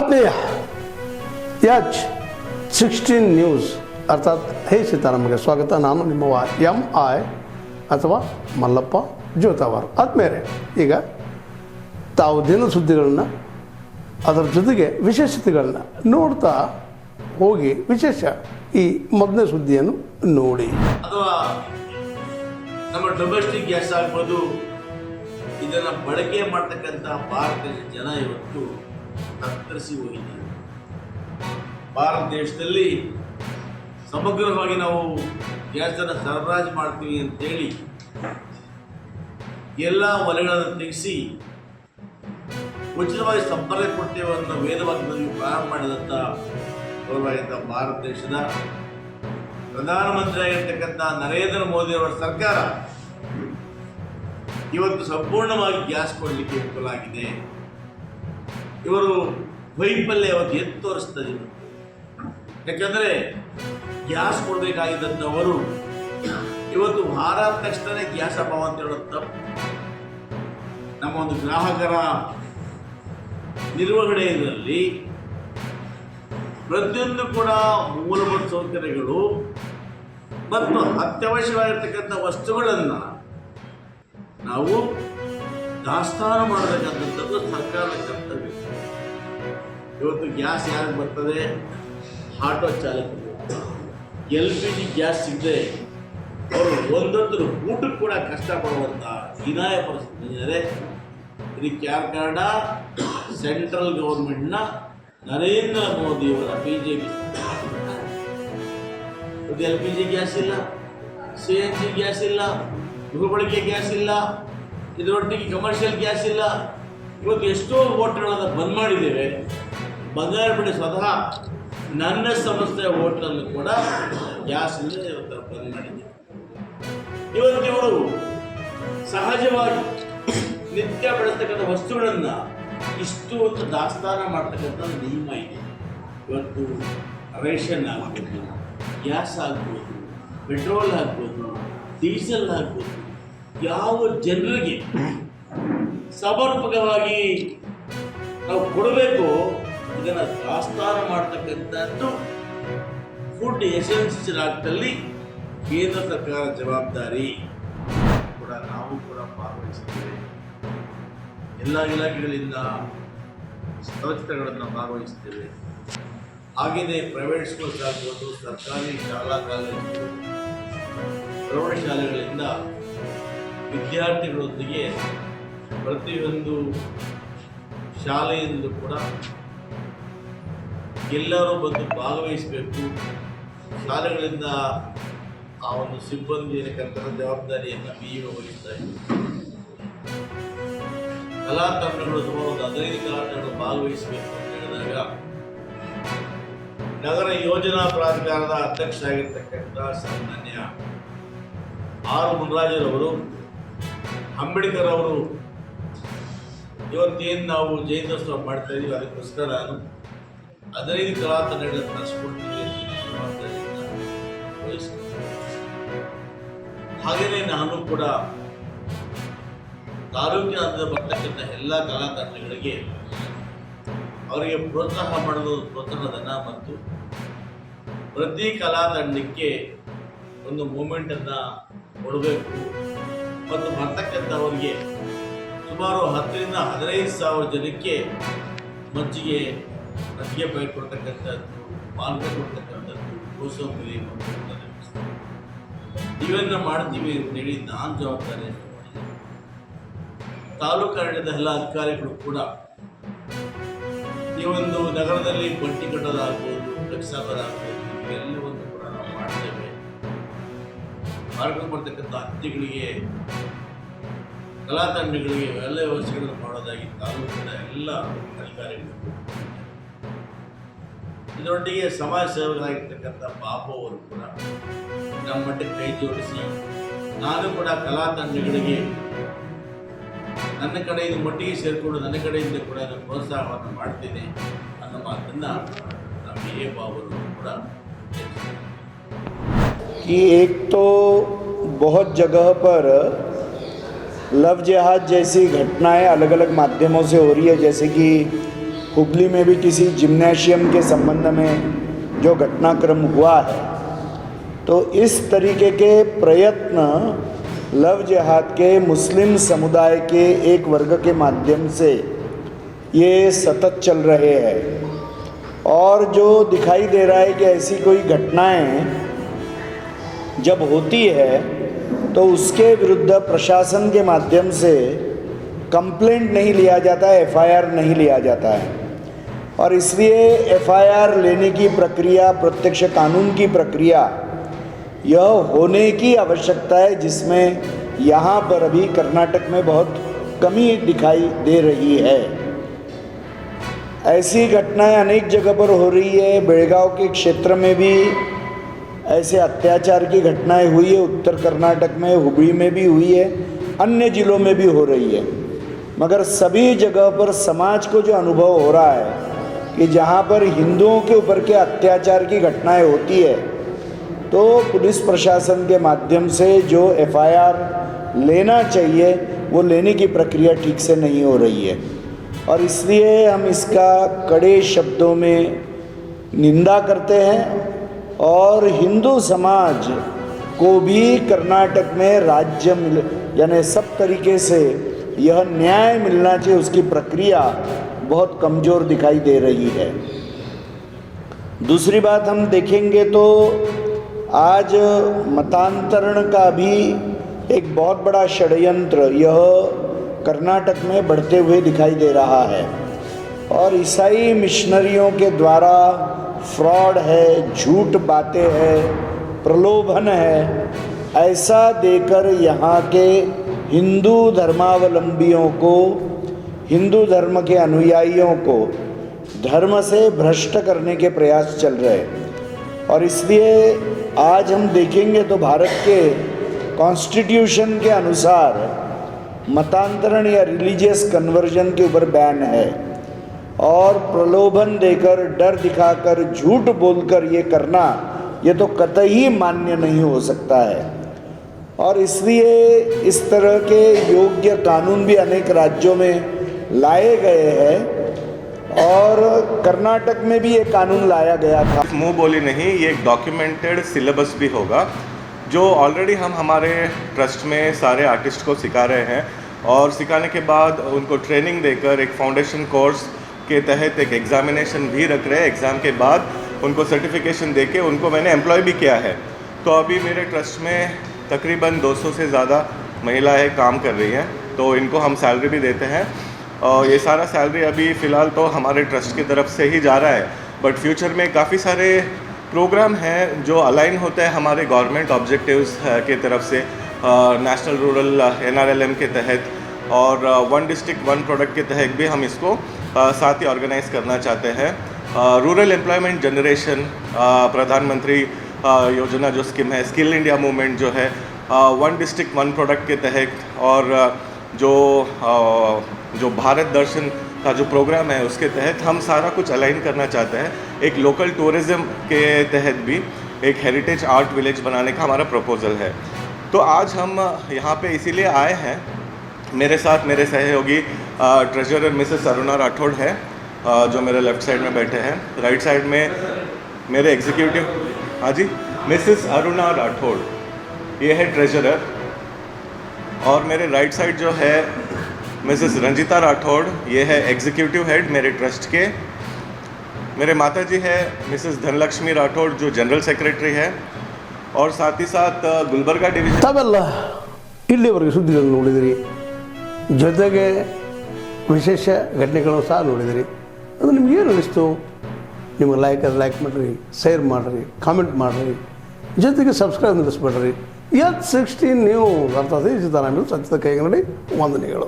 ಆತ್ಮೀಯ H16 news ಅರ್ಥಾತ್ ಹೇ ಸೀತಾರಾಮಗೆ ಸ್ವಾಗತ. ನಾನು ನಿಮ್ಮವ MI ಅಥವಾ ಮಲ್ಲಪ್ಪ ಜೋತಾವಾರ್. ಆದ್ಮೇಲೆ ಈಗ ತಾವು ದಿನ ಸುದ್ದಿಗಳನ್ನ ಅದರ ಜೊತೆಗೆ ವಿಶೇಷತೆಗಳನ್ನ ನೋಡ್ತಾ ಹೋಗಿ ವಿಶೇಷ ಈ ಮೊದಲನೇ ಸುದ್ದಿಯನ್ನು ನೋಡಿ. ಅಥವಾ ನಮ್ಮ ಡೊಮೆಸ್ಟಿಕ್ ಗ್ಯಾಸ್ ಆಗ್ಬೋದು, ಇದನ್ನು ಬಳಕೆ ಮಾಡ್ತಕ್ಕಂಥ ಭಾರತದ ಜನ ಇವತ್ತು ತತ್ತರಿಸಿ ಹೋಗಿದ್ದಾರೆ. ಭಾರತ ದೇಶದಲ್ಲಿ ಸಮಗ್ರವಾಗಿ ನಾವು ಗ್ಯಾಸನ್ನು ಸರಬರಾಜು ಮಾಡ್ತೀವಿ ಅಂತೇಳಿ ಎಲ್ಲ ವಲಯಗಳನ್ನು ತೆಗೆಸಿ ಉಚಿತವಾಗಿ ಸಂಪರ್ಕ ಕೊಡ್ತೇವೆ ಅನ್ನೋ ವೇದವಾಕ್ಯದಲ್ಲಿ ಪ್ರಾರಂಭ ಮಾಡಿದಂಥ ಗೌರವಾನ್ವಿತ ಭಾರತ ದೇಶದ ಪ್ರಧಾನಮಂತ್ರಿ ಆಗಿರ್ತಕ್ಕಂಥ ನರೇಂದ್ರ ಮೋದಿ ಅವರ ಸರ್ಕಾರ ಇವತ್ತು ಸಂಪೂರ್ಣವಾಗಿ ಗ್ಯಾಸ್ ಕೊಡಲಿಕ್ಕೆ ವಿಫಲವಾಗಿದೆ. ಇವರು ವೈಫಲ್ಯ ಅವತ್ತು ಎತ್ತು ತೋರಿಸ್ತದೆ. ಯಾಕಂದರೆ ಗ್ಯಾಸ್ ಕೊಡಬೇಕಾಗಿದ್ದಂಥವರು ಇವತ್ತು ವಾರ ತಕ್ಷಣ ಗ್ಯಾಸ್ ಅಭಾವ ಅಂತ ಹೇಳೋದು ತಪ್ಪು. ನಮ್ಮ ಒಂದು ಗ್ರಾಹಕರ ನಿರ್ವಹಣೆಯಲ್ಲಿ ಪ್ರತಿಯೊಂದು ಕೂಡ ಮೂಲಭೂತ ಸೌಕರ್ಯಗಳು ಮತ್ತು ಅತ್ಯವಶ್ಯವಾಗಿರ್ತಕ್ಕಂಥ ವಸ್ತುಗಳನ್ನು ನಾವು ದಾಸ್ತಾನು ಮಾಡಬೇಕಂತದ್ದು ಸರ್ಕಾರದ ಕರ್ತವ್ಯ. ಇವತ್ತು ಗ್ಯಾಸ್ ಯಾರಿಗೆ ಬರ್ತದೆ? ಆಟೋ ಚಾಲಕರು. LPG ಗ್ಯಾಸ್ ಸಿಗದೆ ಅವರು ಒಂದೊಂದು ಊಟಕ್ಕೆ ಕೂಡ ಕಷ್ಟಪಡುವಂಥ ಹೀನಾಯ ಪರಿಸ್ಥಿತಿ ಇದ್ದಾರೆ. ಇದಕ್ಕೆ ಯಾರ ಕಾರಣ? ಸೆಂಟ್ರಲ್ ಗೌರ್ಮೆಂಟ್ನ ನರೇಂದ್ರ ಮೋದಿಯವರ BJP. ಇದು LPG ಗ್ಯಾಸ್ ಇಲ್ಲ, CNG ಗ್ಯಾಸ್ ಇಲ್ಲ, ಗೃಹಬಳಕೆ ಗ್ಯಾಸ್ ಇಲ್ಲ, ಇದರೊಟ್ಟಿಗೆ ಕಮರ್ಷಿಯಲ್ ಗ್ಯಾಸ್ ಇಲ್ಲ. ಇವತ್ತು ಎಷ್ಟೋ ಹೋಟೆಲ್ಗಳನ್ನು ಬಂದ್ ಮಾಡಿದ್ದೇವೆ. ಬಂಗಾರಪೇಟೆ ಸ್ವತಃ ನನ್ನ ಸಂಸ್ಥೆಯ ಹೋಟೆಲನ್ನು ಕೂಡ ಗ್ಯಾಸ್ ಇಲ್ಲದೆ ಇವತ್ತು ಬಂದ್ ಮಾಡಿದ್ದೇವೆ. ಇವತ್ತು ಇವರು ಸಹಜವಾಗಿ ನಿತ್ಯ ಬಳಸ್ತಕ್ಕಂಥ ವಸ್ತುಗಳನ್ನು ಇಷ್ಟು ಒಂದು ದಾಸ್ತಾನ ಮಾಡ್ತಕ್ಕಂಥ ನಿಯಮ ಇದೆ. ಇವತ್ತು ರೇಷನ್ ಆಗ್ಬೋದು, ಗ್ಯಾಸ್ ಆಗ್ಬೋದು, ಪೆಟ್ರೋಲ್ ಆಗ್ಬೋದು, ಡೀಸೆಲ್ ಆಗ್ಬೋದು, ಯಾವ ಜನರಿಗೆ ಸಮರ್ಪಕವಾಗಿ ನಾವು ಕೊಡಬೇಕು ಇದನ್ನು ದಾಸ್ತಾನ ಮಾಡ್ತಕ್ಕಂಥದ್ದು ಫುಡ್ ಎಸೆನ್ಷಿಯಲ್ ಆಕ್ಟಲ್ಲಿ ಕೇಂದ್ರ ಸರ್ಕಾರ ಜವಾಬ್ದಾರಿ ಕೂಡ ನಾವು ಕೂಡ ಭಾಗವಹಿಸ್ತೇವೆ. ಎಲ್ಲ ಇಲಾಖೆಗಳಿಂದ ಸ್ವಚ್ಛತೆಗಳನ್ನು ಭಾಗವಹಿಸ್ತೇವೆ. ಹಾಗೆಯೇ ಪ್ರೈವೇಟ್ ಸ್ಕೂಲ್ಸ್ ಆಗ್ಬೋದು, ಸರ್ಕಾರಿ ಶಾಲಾ ಕಾಲೇಜುಗಳು, ಪ್ರೌಢಶಾಲೆಗಳಿಂದ ವಿದ್ಯಾರ್ಥಿಗಳೊಂದಿಗೆ ಪ್ರತಿಯೊಂದು ಶಾಲೆಯಿಂದ ಕೂಡ ಎಲ್ಲರೂ ಬಂದು ಭಾಗವಹಿಸಬೇಕು. ಶಾಲೆಗಳಿಂದ ಆ ಒಂದು ಸಿಬ್ಬಂದಿಯ ಕರ್ತವ್ಯ ಜವಾಬ್ದಾರಿಯನ್ನು BEO ವಹಿಸ್ತಾ ಇದ್ದಾರೆ. ಕಲಾ ತಂಡಗಳು ಸುಮಾರು ಒಂದು 15 ಕಲಾ ತಂಡಗಳು ಭಾಗವಹಿಸಬೇಕು ಅಂತ ಹೇಳಿದಾಗ ನಗರ ಯೋಜನಾ ಪ್ರಾಧಿಕಾರದ ಅಧ್ಯಕ್ಷ ಆಗಿರ್ತಕ್ಕಂಥ ಸನ್ಮಾನ್ಯ ಆರ್ ಮುನ್ರಾಜರವರು, ಅಂಬೇಡ್ಕರ್ ಅವರು ಇವತ್ತೇನು ನಾವು ಜಯಂತ್ಯೋತ್ಸವ ಮಾಡ್ತಾ ಇದ್ದೀವಿ ಅದಕ್ಕೋಸ್ಕರ ನಾನು 15 ಕಲಾ ತಂಡಗಳನ್ನು ನಡೆಸ್ಕೊಡ್ತೀವಿ ಅಂತ ವಹಿಸ್ತೀನಿ. ಹಾಗೆಯೇ ನಾನು ಕೂಡ ತಾಲೂಕಿನಾದ್ಯಂತ ಬರ್ತಕ್ಕಂಥ ಎಲ್ಲ ಕಲಾ ತಂಡಗಳಿಗೆ ಅವರಿಗೆ ಪ್ರೋತ್ಸಾಹ ಮಾಡೋದು ಪ್ರೋತ್ಸಾಹಧನ ಮತ್ತು ಪ್ರತಿ ಕಲಾ ತಂಡಕ್ಕೆ ಒಂದು ಮೂಮೆಂಟನ್ನು ಕೊಡಬೇಕು ಮತ್ತು ಬರ್ತಕ್ಕಂಥವರಿಗೆ ಸುಮಾರು 10ರಿಂದ 15 ಸಾವಿರ ಜನಕ್ಕೆ ಮಜ್ಜಿಗೆ ಪ್ಯಾಕ್ ಕೊಡ್ತಕ್ಕಂಥದ್ದು, ಪಾನಕ ಕೊಡ್ತಕ್ಕಂಥದ್ದು, ಕೋಸಂಬರಿ ಇವೆಲ್ಲ ಮಾಡ್ತೀವಿ ಅಂತೇಳಿ ನಾನು ಜವಾಬ್ದಾರಿ ಮಾಡಿದ್ದೇನೆ. ತಾಲೂಕು ಆಡಳಿತದ ಎಲ್ಲ ಅಧಿಕಾರಿಗಳು ಕೂಡ ಈ ಒಂದು ನಗರದಲ್ಲಿ ಬಟ್ಟಿ ಕಟ್ಟೋದಾಗ್ಬೋದು, ಫ್ಲೆಕ್ಸ್ ಹಾಕೋದಾಗ್ಬೋದು, ಇವೆಲ್ಲವನ್ನು ಕೂಡ ನಾವು ಮಾಡ್ತೇವೆ. ಮಾಡ್ಕೊಂಡು ಬರ್ತಕ್ಕಂಥ ಅತಿಥಿಗಳಿಗೆ, ಕಲಾ ತಂಡಗಳಿಗೆ ಎಲ್ಲ ವ್ಯವಸ್ಥೆಗಳನ್ನು ಮಾಡೋದಾಗಿ ತಾಲೂಕಿನ ಎಲ್ಲ ಅಧಿಕಾರಿಗಳು. ಇದರೊಟ್ಟಿಗೆ ಸಮಾಜ ಸೇವಕರಾಗಿರ್ತಕ್ಕಂಥ ಬಾಬು ಅವರು ಕೂಡ ನಮ್ಮ ಮಟ್ಟಕ್ಕೆ ಕೈ ಜೋಡಿಸಿ ನಾನು ಕೂಡ ಕಲಾ ತಂಡಗಳಿಗೆ ನನ್ನ ಕಡೆಯಿಂದ ಮಟ್ಟಿಗೆ ಸೇರಿಕೊಂಡು ನನ್ನ ಕಡೆಯಿಂದ ಕೂಡ ಪ್ರೋತ್ಸಾಹವನ್ನು ಮಾಡ್ತೀನಿ ಅನ್ನೋ ಮಾತನ್ನು ನಮ್ಮ ಎ ಬಾಬರು ಕೂಡ कि एक तो बहुत जगह पर लव जिहाद जैसी घटनाएं अलग अलग माध्यमों से हो रही है, जैसे कि हुबली में भी किसी जिम्नेशियम के संबंध में जो घटनाक्रम हुआ है, तो इस तरीके के प्रयत्न लव जिहाद के मुस्लिम समुदाय के एक वर्ग के माध्यम से ये सतत चल रहे हैं। और जो दिखाई दे रहा है कि ऐसी कोई घटनाएं जब होती है तो उसके विरुद्ध प्रशासन के माध्यम से कंप्लेंट नहीं लिया जाता है, एफआईआर नहीं लिया जाता है। और इसलिए एफआईआर लेने की प्रक्रिया, प्रत्यक्ष कानून की प्रक्रिया यह होने की आवश्यकता है, जिसमें यहाँ पर अभी कर्नाटक में बहुत कमी दिखाई दे रही है। ऐसी घटनाएं अनेक जगह पर हो रही है। बेळगाव के क्षेत्र में भी ऐसे अत्याचार की घटनाएं हुई है, उत्तर कर्नाटक में, हुबली में भी हुई है, अन्य जिलों में भी हो रही है। मगर सभी जगह पर समाज को जो अनुभव हो रहा है कि जहाँ पर हिंदुओं के ऊपर के अत्याचार की घटनाएं होती है तो पुलिस प्रशासन के माध्यम से जो एफआईआर लेना चाहिए वो लेने की प्रक्रिया ठीक से नहीं हो रही है। और इसलिए हम इसका कड़े शब्दों में निंदा करते हैं और हिंदू समाज को भी कर्नाटक में राज्य यानी सब तरीके से यह न्याय मिलना चाहिए, उसकी प्रक्रिया बहुत कमज़ोर दिखाई दे रही है। दूसरी बात हम देखेंगे तो आज मतांतरण का भी एक बहुत बड़ा षड्यंत्र यह कर्नाटक में बढ़ते हुए दिखाई दे रहा है। और ईसाई मिशनरियों के द्वारा फ्रॉड है, झूठ बातें है, प्रलोभन है, ऐसा देकर यहाँ के हिंदू धर्मावलंबियों को, हिंदू धर्म के अनुयायियों को धर्म से भ्रष्ट करने के प्रयास चल रहे हैं। और इसलिए आज हम देखेंगे तो भारत के कॉन्स्टिट्यूशन के अनुसार मतांतरण या रिलीजियस कन्वर्जन के ऊपर बैन है। और प्रलोभन देकर, डर दिखाकर, झूठ बोलकर ये करना, ये तो कतई मान्य नहीं हो सकता है। और इसलिए इस तरह के योग्य कानून भी अनेक राज्यों में लाए गए हैं और कर्नाटक में भी ये कानून लाया गया था। मुंह बोली नहीं, ये एक डॉक्यूमेंटेड सिलेबस भी होगा जो ऑलरेडी हम हमारे ट्रस्ट में सारे आर्टिस्ट को सिखा रहे हैं। और सिखाने के बाद उनको ट्रेनिंग देकर एक फाउंडेशन कोर्स के तहत एक एग्ज़ामिनेशन भी रख रहे हैं। एग्ज़ाम के बाद उनको सर्टिफिकेशन देके उनको मैंने एम्प्लॉय भी किया है। तो अभी मेरे ट्रस्ट में तकरीबन 200 से ज़्यादा महिलाएं काम कर रही हैं, तो इनको हम सैलरी भी देते हैं। और ये सारा सैलरी अभी फ़िलहाल तो हमारे ट्रस्ट की तरफ से ही जा रहा है, बट फ्यूचर में काफ़ी सारे प्रोग्राम हैं जो अलाइन होते हैं हमारे गवर्नमेंट ऑब्जेक्टिव्स के तरफ से, नेशनल रूरल NRLM के तहत और वन डिस्ट्रिक्ट वन प्रोडक्ट के तहत भी हम इसको साथ ही ऑर्गेनाइज करना चाहते हैं। रूरल एम्प्लॉयमेंट जनरेशन प्रधानमंत्री योजना जो स्कीम है, स्किल इंडिया मूवमेंट जो है, वन डिस्ट्रिक्ट वन प्रोडक्ट के तहत, और जो भारत दर्शन का जो प्रोग्राम है उसके तहत हम सारा कुछ अलाइन करना चाहते हैं। एक लोकल टूरिज़्म के तहत भी एक हेरिटेज आर्ट विलेज बनाने का हमारा प्रपोज़ल है। तो आज हम यहाँ पे इसीलिए आए हैं। मेरे साथ मेरे सहयोगी ट्रेजरर मिसेस अरुणा राठौड़ है जो मेरे लेफ़्ट साइड में बैठे हैं। राइट साइड में मेरे एग्जीक्यूटिव, हाँ जी, मिसेस अरुणा राठौड़, ये है ट्रेजरर। और मेरे राइट साइड जो है मिसेस रंजिता राठौड़, ये है एग्जीक्यूटिव हेड मेरे ट्रस्ट के। मेरे माता जी है मिसेस धनलक्ष्मी राठौड़ जो जनरल सेक्रेटरी है। और साथ ही साथ गुलबर्गा डिवीजन। ತಾವೆಲ್ಲ ಇಲ್ಲಿವರೆಗೆ ಸುದ್ದಿಗಳನ್ನು ನೋಡಿದಿರಿ, ಜೊತೆಗೆ ವಿಶೇಷ ಘಟನೆಗಳನ್ನು ಸಹ ನೋಡಿದಿರಿ. ಅದು ನಿಮ್ಗೆ ಏನು ಅನ್ನಿಸ್ತು? ನಿಮಗೆ ಲೈಕ್ ಮಾಡಿರಿ, ಶೇರ್ ಮಾಡಿರಿ, ಕಾಮೆಂಟ್ ಮಾಡಿರಿ, ಜೊತೆಗೆ ಸಬ್ಸ್ಕ್ರೈಬ್ ನಿಲ್ಲಿಸ್ಬೇಡ್ರಿ. H16 ನ್ಯೂಸ್ ಅರ್ಥಾತ್ ಈ ಸಿದ್ದರಾಮಯ್ಯ ಸತ್ಯದ ಕೈಗನ್ನಡಿ ವಂದನೆಗಳು.